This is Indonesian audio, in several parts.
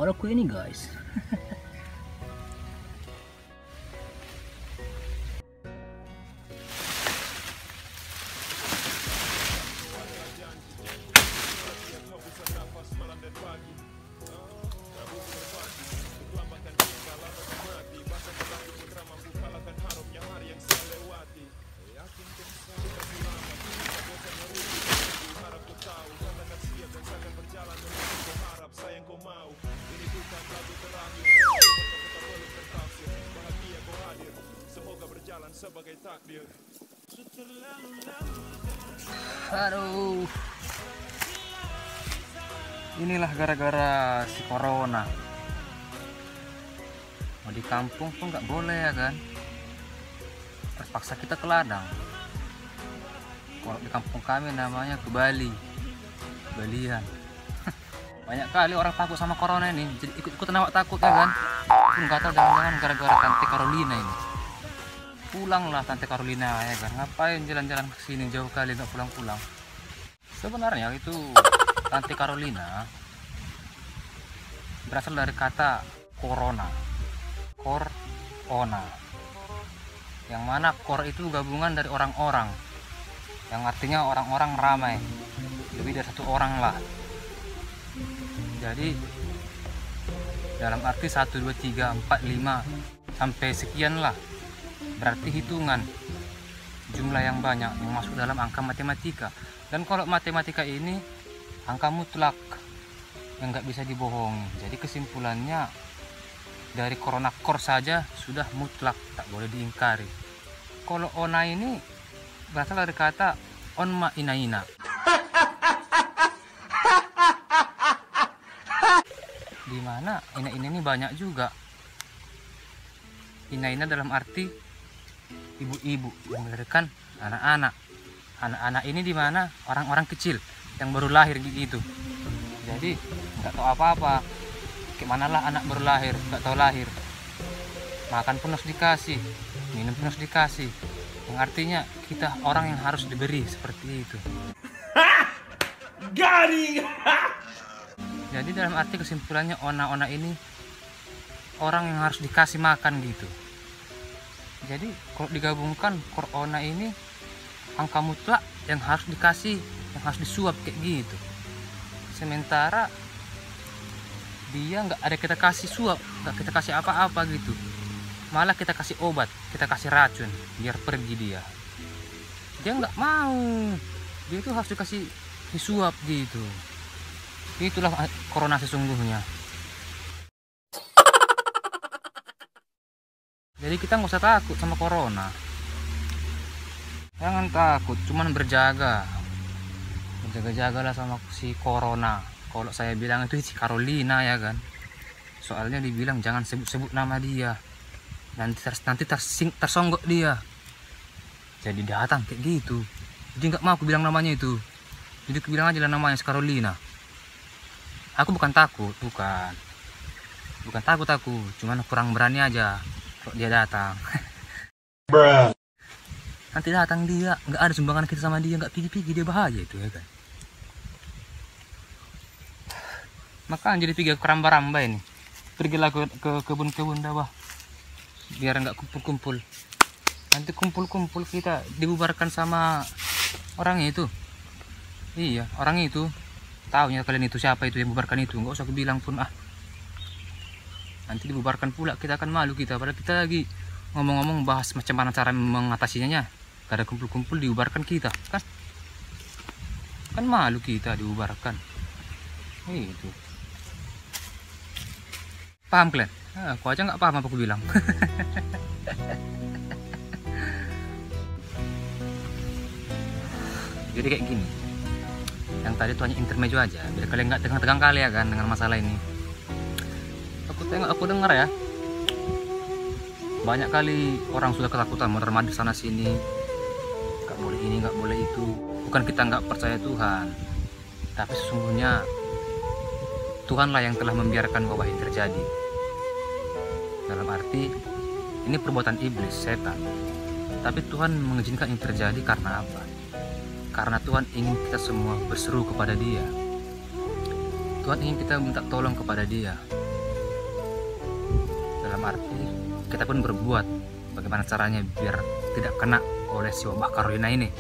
Maroko ini guys. Sebagai takdir. Aduh, inilah gara-gara si corona. Mau di kampung pun nggak boleh ya kan, terpaksa kita ke ladang. Kalau di kampung kami namanya ke Bali, Balian. Banyak kali orang takut sama corona ini, jadi ikut-ikutan awak takut ya kan. Pun nggak tahu, jangan-jangan gara-gara Tante Carolina ini. Pulanglah Tante Carolina ya kan, ngapain jalan-jalan ke sini jauh kali nggak pulang-pulang. Sebenarnya itu Tante Carolina berasal dari kata corona, corona, yang mana cor itu gabungan dari orang-orang, yang artinya orang-orang ramai, lebih dari satu orang lah. Jadi dalam arti 1, 2, 3, 4, 5 sampai sekian lah, berarti hitungan jumlah yang banyak yang masuk dalam angka matematika. Dan kalau matematika ini angka mutlak yang nggak bisa dibohongi. Jadi kesimpulannya dari corona core saja sudah mutlak, tak boleh diingkari. Kalau ona ini berasal dari kata onma inaina, dimana ina-ina ini banyak juga. Ina-ina dalam arti ibu-ibu yang melahirkan anak-anak. Anak-anak ini dimana orang-orang kecil yang baru lahir gitu. Jadi nggak tahu apa-apa, gimana lah anak baru lahir, nggak tahu lahir. Makan pun harus dikasih, minum pun harus dikasih, yang artinya kita orang yang harus diberi seperti itu. Garing. Jadi dalam arti kesimpulannya ona-ona ini orang yang harus dikasih makan gitu. Jadi kalau digabungkan corona ini angka mutlak yang harus dikasih, yang harus disuap kayak gitu. Sementara dia nggak ada kita kasih suap, nggak kita kasih apa-apa gitu. Malah kita kasih obat, kita kasih racun biar pergi dia. Dia nggak mau, dia itu harus dikasih disuap gitu. Itulah corona sesungguhnya. Jadi kita nggak usah takut sama corona. Jangan takut, cuman berjaga. Berjaga-jagalah sama si corona. Kalau saya bilang itu si Carolina ya kan. Soalnya dibilang jangan sebut-sebut nama dia. Nanti tersonggok dia. Jadi datang kayak gitu. Jadi nggak mau aku bilang namanya itu. Jadi aku bilang aja lah namanya si Carolina. Aku bukan takut, bukan takut aku, cuman kurang berani aja kalau dia datang. Nanti datang dia, nggak ada sumbangan kita sama dia, nggak pergi-pergi, dia bahaya itu ya kan. Makanya jadi pergi ke keramba-ramba ini, pergilah ke kebun-kebun bawah, biar nggak kumpul-kumpul. Nanti kumpul-kumpul kita dibubarkan sama orang itu. Iya, orang itu. Tahunya kalian itu siapa itu yang bubarkan itu, nggak usah aku bilang pun ah. Nanti dibubarkan pula, kita akan malu kita, padahal kita lagi ngomong-ngomong bahas macam mana cara mengatasinya. Kada kumpul-kumpul dibubarkan kita kan malu kita dibubarkan itu. Paham kalian? Aku aja nggak paham apa aku bilang. Jadi kayak gini, yang tadi tuh hanya intermezzo aja biar kalian nggak tegang-tegang kali ya kan dengan masalah ini. Aku dengar ya, banyak kali orang sudah ketakutan mondar-mandir sana sini, nggak boleh ini nggak boleh itu. Bukan kita nggak percaya Tuhan, tapi sesungguhnya Tuhanlah yang telah membiarkan wabah ini terjadi. Dalam arti ini perbuatan iblis, setan, tapi Tuhan mengizinkan ini terjadi karena apa? Karena Tuhan ingin kita semua berseru kepada Dia. Tuhan ingin kita minta tolong kepada Dia. dalam arti kita pun berbuat bagaimana caranya biar tidak kena oleh si wabah Carolina ini.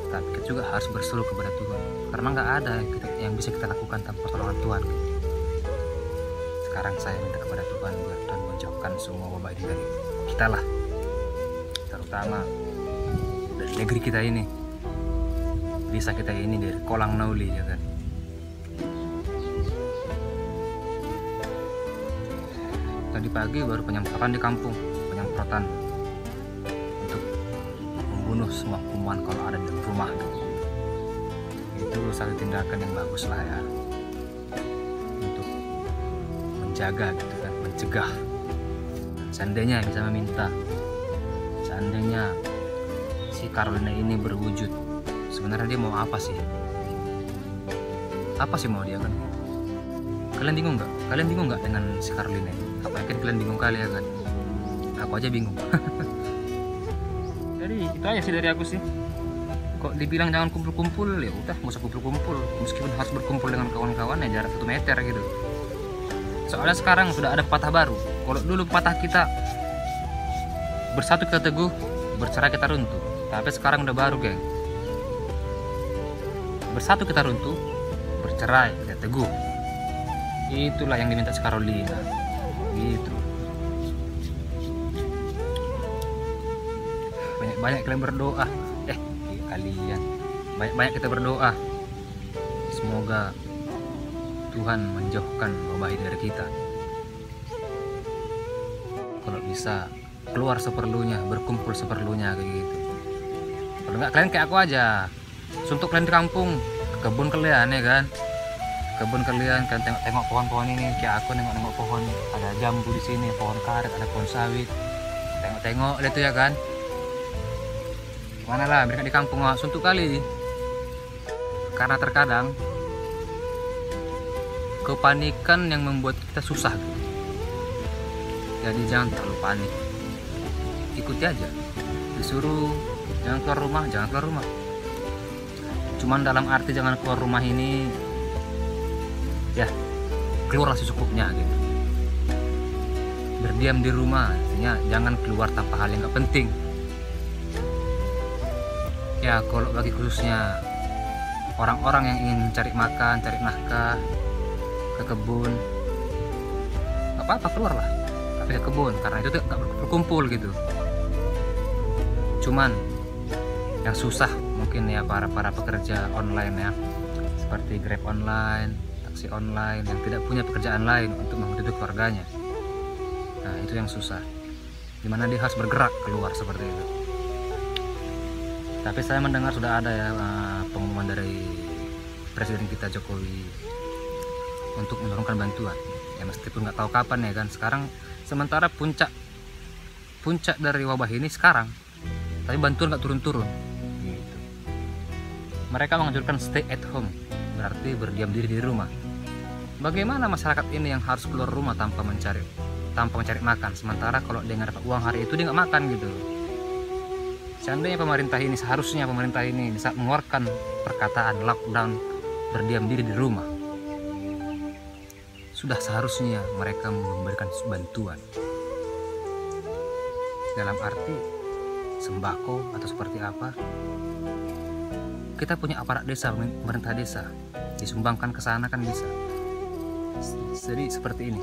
Tapi kita juga harus berseru kepada Tuhan, karena nggak ada yang bisa kita lakukan tanpa pertolongan Tuhan. Sekarang saya minta kepada Tuhan biar Tuhan menjauhkan semua wabah ini dari kita lah, terutama dari negeri kita ini, desa kita ini, dari Kolang Nauli ya kan. Tadi pagi baru penyemprotan di kampung, penyemprotan untuk membunuh semua kuman kalau ada di rumah gitu. Itu satu tindakan yang bagus lah ya, untuk menjaga gitu kan, mencegah. Seandainya bisa meminta, seandainya si Carolina ini berwujud, sebenarnya dia mau apa sih? Apa sih mau dia kan? Kalian bingung nggak? Kalian bingung nggak dengan si Carolina ini? Aku yakin kalian bingung kali ya kan? Aku aja bingung. Jadi itu aja sih dari aku sih. Kok dibilang jangan kumpul-kumpul, ya udah nggak usah kumpul-kumpul. Meskipun harus berkumpul dengan kawan-kawan ya jarak 1 meter gitu. Soalnya sekarang sudah ada pepatah baru. Kalau dulu pepatah kita bersatu kita teguh, bercerai kita runtuh. Tapi sekarang udah baru geng. Bersatu kita runtuh, bercerai kita teguh. Itulah yang diminta si Carolina gitu. Banyak-banyak kalian berdoa, kalian banyak-banyak kita berdoa, semoga Tuhan menjauhkan wabah ini dari kita. Kalau bisa keluar seperlunya, berkumpul seperlunya kayak gitu. Kalau nggak, kalian kayak aku aja, suntuk kalian di kampung, ke kebun kalian ya kan, kebun kalian kan, tengok pohon-pohon ini. Kayak aku nengok pohon, ada jambu di sini, pohon karet, ada pohon sawit, tengok itu ya kan. Gimana lah mereka di kampung suntuk kali, karena terkadang kepanikan yang membuat kita susah gitu. Jadi jangan terlalu panik, ikuti aja, disuruh jangan keluar rumah, jangan keluar rumah. Cuman dalam arti jangan keluar rumah ini ya keluar secukupnya gitu. Berdiam di rumah, artinya jangan keluar tanpa hal yang gak penting. Ya kalau bagi khususnya orang-orang yang ingin cari makan, cari nafkah, ke kebun, gak apa-apa keluar lah, tapi ke kebun, karena itu gak berkumpul gitu. Cuman yang susah mungkin ya para pekerja online ya, seperti Grab online, taksi online, yang tidak punya pekerjaan lain untuk menghidupi keluarganya. Nah itu yang susah, dimana dia harus bergerak keluar seperti itu. Tapi saya mendengar sudah ada ya pengumuman dari Presiden kita Jokowi untuk menurunkan bantuan. Ya meskipun nggak tahu kapan ya kan. Sekarang sementara puncak dari wabah ini sekarang, tapi bantuan nggak turun-turun. Gitu. Mereka menganjurkan stay at home, berarti berdiam diri di rumah. Bagaimana masyarakat ini yang harus keluar rumah tanpa mencari makan, sementara kalau dia nggak dapat uang hari itu dia nggak makan gitu. Seandainya seharusnya pemerintah ini bisa mengeluarkan perkataan lockdown, berdiam diri di rumah, sudah seharusnya mereka memberikan bantuan dalam arti sembako atau seperti apa. Kita punya aparat desa, pemerintah desa, disumbangkan ke sana kan bisa. Jadi seperti ini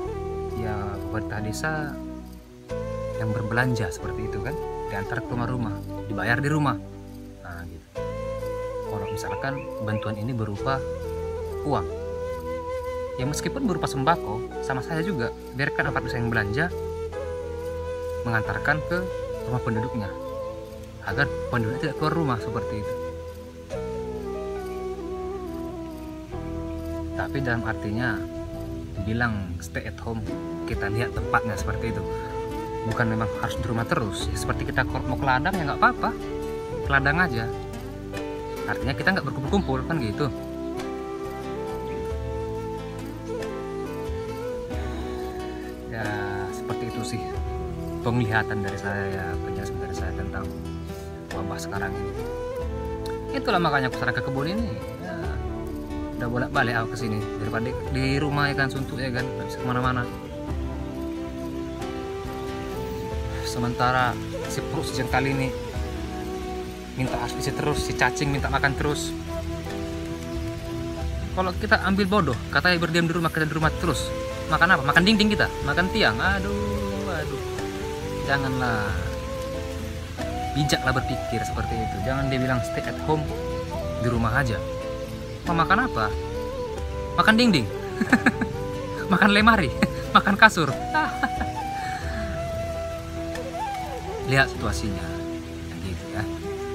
ya, pemerintah desa yang berbelanja seperti itu kan, diantar ke rumah-rumah, dibayar di rumah. Nah gitu. Kalau misalkan bantuan ini berupa uang, ya meskipun berupa sembako, sama saja juga, biarkan aparat desa yang belanja mengantarkan ke rumah penduduknya, agar penduduk tidak keluar rumah seperti itu. Tapi dalam artinya dibilang stay at home, kita lihat tempatnya seperti itu. Bukan memang harus di rumah terus ya, seperti kita mau ke ladang ya nggak apa-apa, ke ladang aja, artinya kita nggak berkumpul-kumpul kan gitu. Ya seperti itu sih penglihatan dari saya ya, penjelasan dari saya tentang wabah sekarang ini. Itulah makanya aku sekarang ke kebun ini ya, udah bolak-balik aku kesini daripada di rumah ya kan, suntuk ya kan, nggak bisa kemana-mana. sementara si perut si jengkal ini minta asli terus, si cacing minta makan terus. Kalau kita ambil bodoh, katanya berdiam di rumah, kita di rumah terus, makan apa? Makan dinding kita, makan tiang. Aduh, janganlah, bijaklah berpikir seperti itu. Jangan dia bilang stay at home, di rumah aja. Mau makan apa? Makan dinding, makan lemari, makan kasur. Lihat situasinya, gitu ya.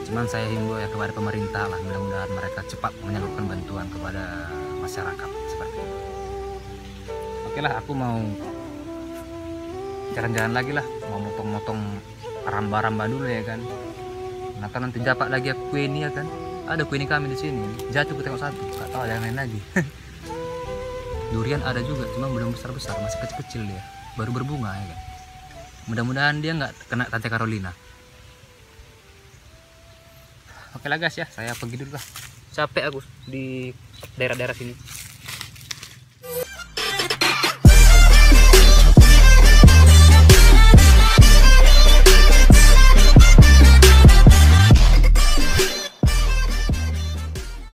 Cuman saya himbau ya kepada pemerintah lah, mudah-mudahan mereka cepat menyalurkan bantuan kepada masyarakat seperti itu. Oke lah, aku mau jalan-jalan lagi lah, mau motong-motong ramba-ramba dulu ya kan. Nah kan nanti dapat lagi kue ini ya kan. Ada kue ini kami di sini, jatuh ke tengok satu, gak tahu ada yang lain lagi. Durian ada juga, cuma belum besar-besar, masih kecil-kecil dia, baru berbunga ya kan. Mudah-mudahan dia nggak kena Tante Carolina. Oke lah guys ya, saya pergi dulu lah. Capek aku di daerah-daerah sini.